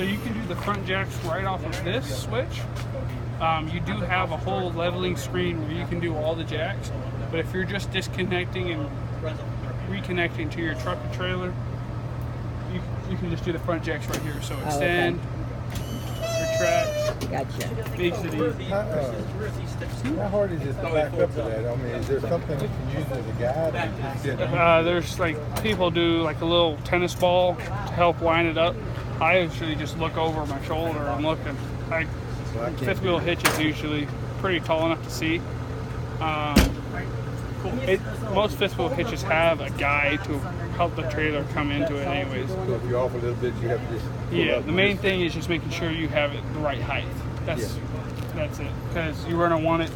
you can do the front jacks right off of this switch. You do have a whole leveling screen where you can do all the jacks, but if you're just disconnecting and reconnecting to your truck or trailer, you can just do the front jacks right here. So extend, retract. Gotcha. Makes it easy. How hard is it to back up to that? I mean, is there something you can use as a guide? There's like people do like a little tennis ball to help line it up. I usually just look over my shoulder. I'm looking. Fifth wheel hitch is usually pretty tall enough to see. Most fifth wheel hitches have a guide to help the trailer come into it anyways. So if you're off a little bit, you have to just pull up the main thing is just making sure you have it the right height. That's it. Because you're going to want it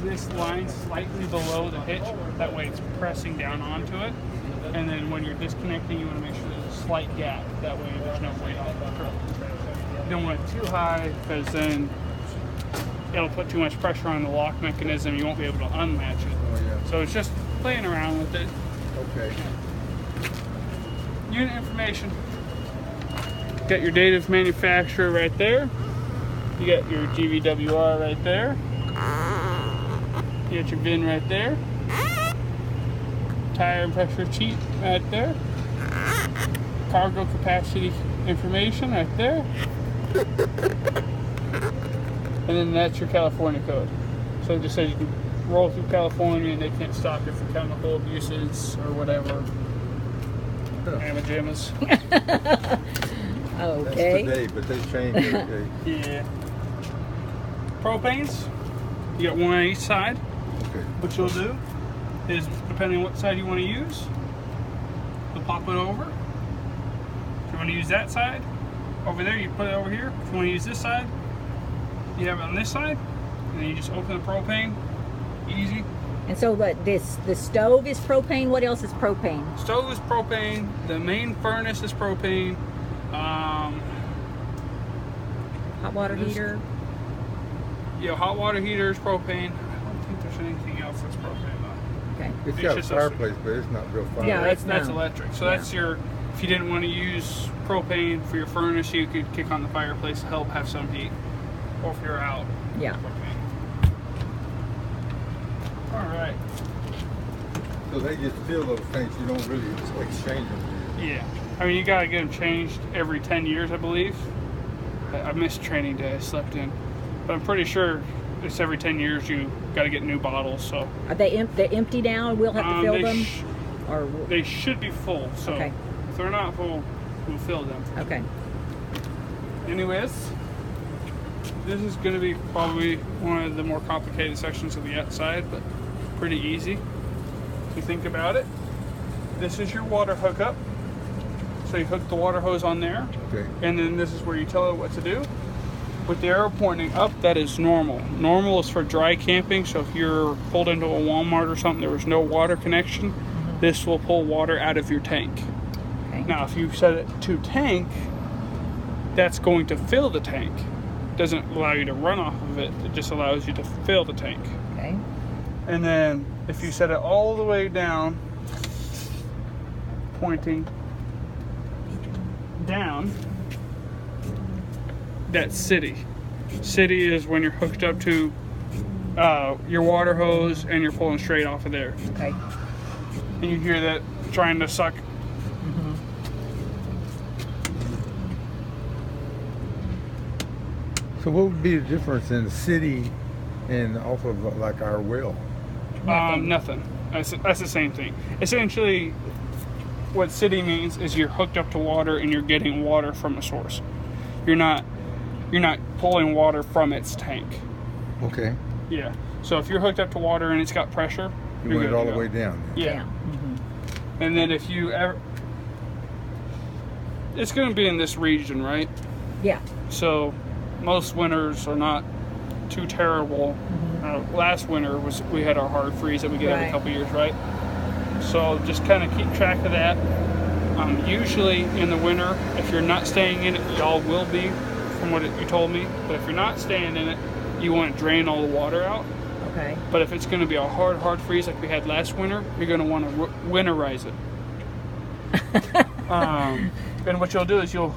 this line slightly below the hitch. That way it's pressing down onto it. And then when you're disconnecting, you want to make sure there's a slight gap. That way there's no weight on the truck. You don't want it too high because then it'll put too much pressure on the lock mechanism. You won't be able to unlatch it. Oh, yeah. So it's just playing around with it. Okay. Unit information. Got your date of manufacturer right there. You got your GVWR right there. You got your VIN right there. Tire and pressure sheet right there. Cargo capacity information right there. And then that's your California code. So it just says you can roll through California and they can't stop you for chemical abuses or whatever. Jammas. Okay. That's today, but they change every day. Yeah. Propanes. You got one on each side. Okay. What you'll do is, depending on what side you want to use, you'll pop it over. If you want to use that side, over there, you put it over here. If you want to use this side, you have it on this side, and then you just open the propane. Easy. And so the stove is propane. What else is propane? Stove is propane. The main furnace is propane. Hot water heater. Yeah, hot water heater is propane. I don't think there's anything else that's propane though. Okay. It's got a fireplace, but it's not real fire. Yeah, That's electric. So that's your. If you didn't want to use propane for your furnace, you could kick on the fireplace to help have some heat. Or if you're out. Yeah. Propane. All right. So they just fill those tanks. You don't really exchange them. Yeah. I mean, you gotta get them changed every 10 years, I believe. I missed training day. I slept in, but I'm pretty sure it's every 10 years you got to get new bottles. So are they're empty now? We'll have to fill them, or they should be full. So if they're not full, we'll fill them. Okay. Anyways, this is going to be probably one of the more complicated sections of the outside, but pretty easy if you think about it. This is your water hookup. So you hook the water hose on there, and then this is where you tell it what to do. With the arrow pointing up, that is normal. Normal is for dry camping, so if you're pulled into a Walmart or something, there was no water connection, this will pull water out of your tank. Okay. Now, if you set it to tank, that's going to fill the tank. It doesn't allow you to run off of it, it just allows you to fill the tank. Okay. And then if you set it all the way down, pointing down, that's city. City is when you're hooked up to your water hose and you're pulling straight off of there. Okay. And you hear that trying to suck. So what would be the difference in city and off of like our well? Nothing. That's the same thing. Essentially, what city means is you're hooked up to water and you're getting water from a source. You're not pulling water from its tank. Okay. Yeah. So if you're hooked up to water and it's got pressure, you went all the way down. Yeah. And then if you ever, it's going to be in this region, right? Yeah. So most winters are not too terrible. Last winter we had our hard freeze that we get every couple years, right? So just kind of keep track of that. Usually in the winter, if you're not staying in it, y'all will be, from what you told me. But if you're not staying in it, you want to drain all the water out. Okay. But if it's going to be a hard freeze like we had last winter, you're going to want to winterize it. And what you'll do is you'll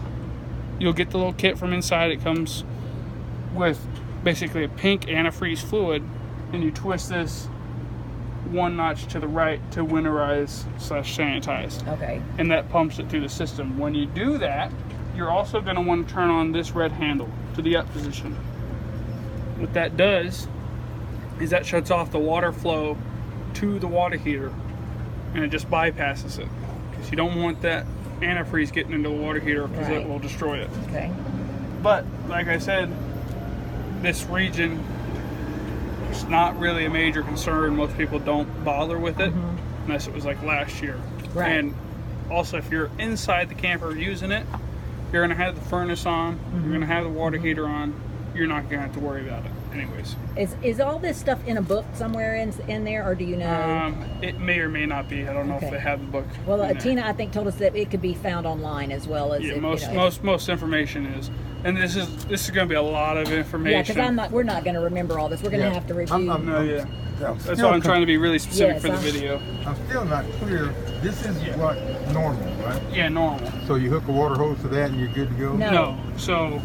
you'll get the little kit from inside. It comes with basically a pink antifreeze fluid, and you twist this one notch to the right to winterize / sanitize. Okay. And that pumps it through the system. When you do that, you're also going to want to turn on this red handle to the up position. What that does is that shuts off the water flow to the water heater, and it just bypasses it, because you don't want that antifreeze getting into the water heater, because it will destroy it. Okay. But like I said, this region, it's not really a major concern. Most people don't bother with it unless it was like last year. Right. And also, if you're inside the camper using it, you're gonna have the furnace on, you're gonna have the water heater on, you're not gonna have to worry about it anyways. Is all this stuff in a book somewhere in there, or do you know? It may or may not be. I don't know if they have the book. Well, Tina, I think, told us that it could be found online as well as. Yeah, if, most information is, and this is going to be a lot of information. Yeah, because we're not going to remember all this. We're going to have to review. That's why I'm trying to be really specific for the video. I'm still not clear. This is what normal, right? Yeah, normal. So you hook a water hose to that and you're good to go? No. So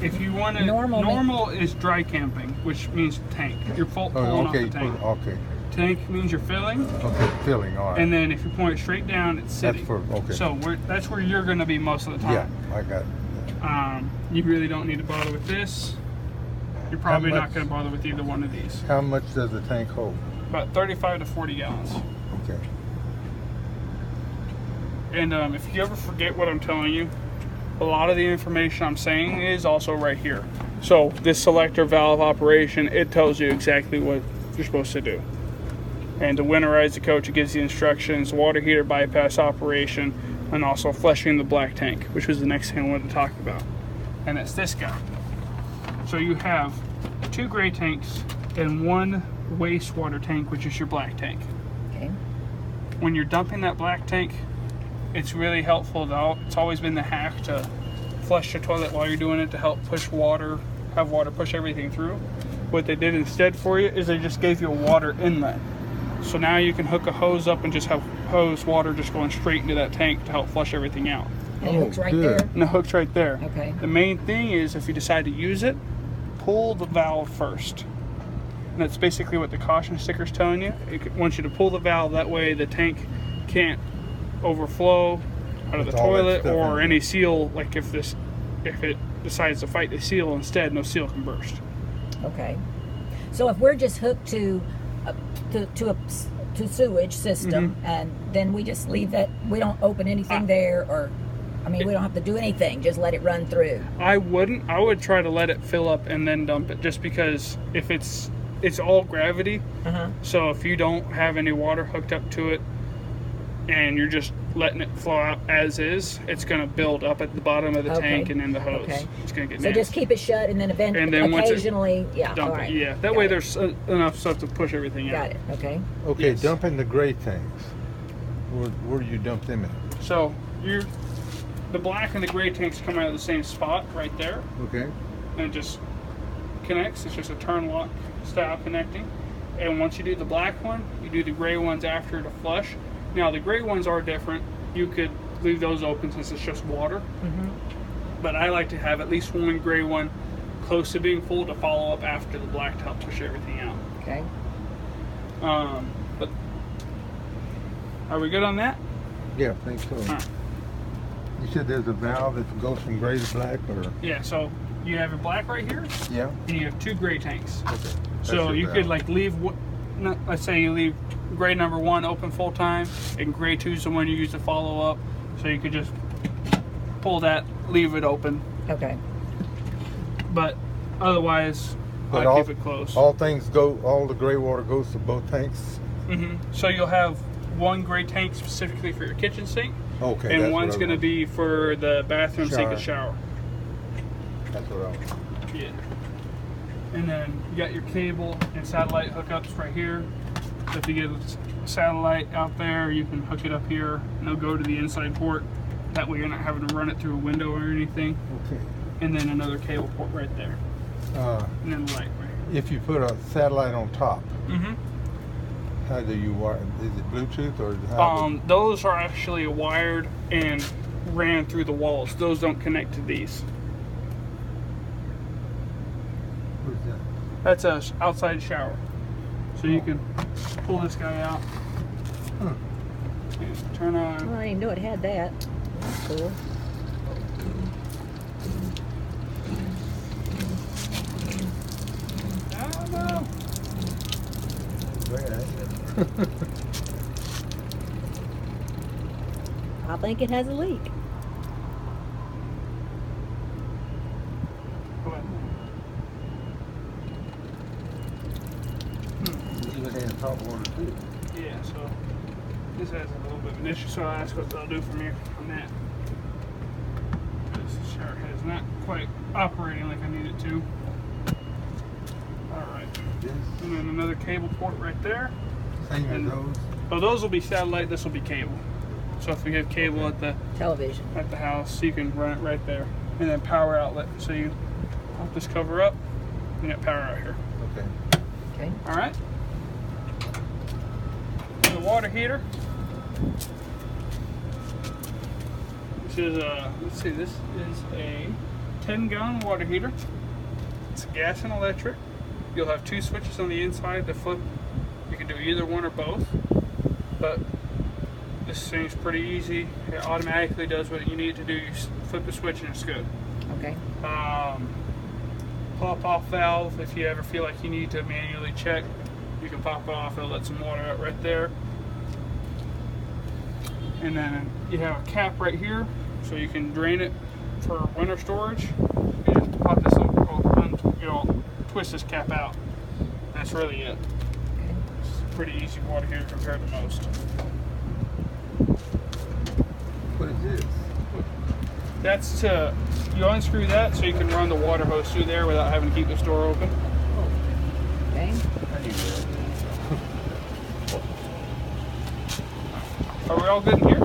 if you want to, normal is dry camping, which means tank. You're pulling off the tank. Okay. Tank means you're filling. Okay, filling. All right. And then if you point it straight down, it's sitting. That's So that's where you're going to be most of the time. Yeah, I got it. You really don't need to bother with this. You're probably not going to bother with either one of these. How much does the tank hold? About 35 to 40 gallons. Okay. And if you ever forget what I'm telling you, a lot of the information I'm saying is also right here. So this selector valve operation, it tells you exactly what you're supposed to do. And to winterize the coach, it gives the instructions, water heater bypass operation, and also flushing the black tank, which was the next thing I wanted to talk about. And it's this guy. So you have 2 gray tanks and 1 wastewater tank, which is your black tank. Okay. When you're dumping that black tank, it's really helpful though. It's always been the hack to flush the toilet while you're doing it, to help push water, have water push everything through. What they did instead for you is they just gave you a water inlet. So now you can hook a hose up and just have hose water just going straight into that tank to help flush everything out. And it hooks right there? And the hook's right there. Okay. The main thing is, if you decide to use it, pull the valve first. And that's basically what the caution sticker's telling you. It wants you to pull the valve, that way the tank can't overflow out of the toilet, or any seal, like if it decides to fight the seal instead, no seal can burst. Okay. So if we're just hooked to sewage system, and then we just leave that, we don't open anything there, or we don't have to do anything, just let it run through. I wouldn't. I would try to let it fill up and then dump it, just because if it's all gravity. So if you don't have any water hooked up to it and you're just letting it flow out as is, it's going to build up at the bottom of the tank and in the hose. It's going to get nasty. So just keep it shut, and then occasionally, dump it. Yeah, that way there's enough stuff to push everything out. Got it. Okay. Okay, dumping the gray tanks. Where do you dump them at? So the black and the gray tanks come out of the same spot right there. Okay. And it just connects. It's just a turn lock style connecting. And once you do the black one, you do the gray ones after to flush. Now the gray ones are different. You could leave those open since it's just water. But I like to have at least one gray one close to being full to follow up after the black to help push everything out. Okay. But are we good on that? Yeah, I think so. Right. You said there's a valve that goes from gray to black, or? Yeah, so you have your black right here. Yeah. And you have 2 gray tanks. Okay. So you could like leave, let's say you leave gray number 1 open full time, and gray 2 is the one you use to follow up. So you could just pull that, leave it open. Okay. But otherwise, I keep it closed. All the gray water goes to both tanks? So you'll have 1 gray tank specifically for your kitchen sink. Okay. And one's going to be for the bathroom sink and shower. That's what I want. Yeah. And then you got your cable and satellite hookups right here. So if you get a satellite out there, you can hook it up here and it'll go to the inside port. That way you're not having to run it through a window or anything. Okay. And then another cable port right there. And then the light right here. If you put a satellite on top, how do you wire? Is it Bluetooth or how? Those are actually wired, and ran through the walls. Those don't connect to these. Where's that? That's a outside shower. So you can pull this guy out and turn on. Well, I didn't know it had that. That's cool. I don't know. I think it has a leak. Go ahead. Even had top water too. Yeah, so this has a little bit of an issue, so I'll ask what they'll do from here on that. This shower head is not quite operating like I need it to. Alright. Yes. And then another cable port right there. Same as And- those. Oh, those will be satellite, this will be cable. So if we have cable at the Television. house, you can run it right there. And then power outlet. So you pop this cover up, you got power out here. Okay. Okay. Alright. The water heater. This is let's see, this is a 10-gallon water heater. It's gas and electric. You'll have 2 switches on the inside to flip. You can do either one or both. But this thing's pretty easy. It automatically does what you need to do. You flip the switch and it's good. Okay. Pop-off valve, if you ever feel like you need to manually check, you can pop it off. It'll let some water out right there. And then you have a cap right here, so you can drain it for winter storage. You just pop this little, twist this cap out. That's really it. It's a pretty easy water heater compared to most. What is this? That's you unscrew that so you can run the water hose through there without having to keep this door open. Okay. I need that. Are we all good in here?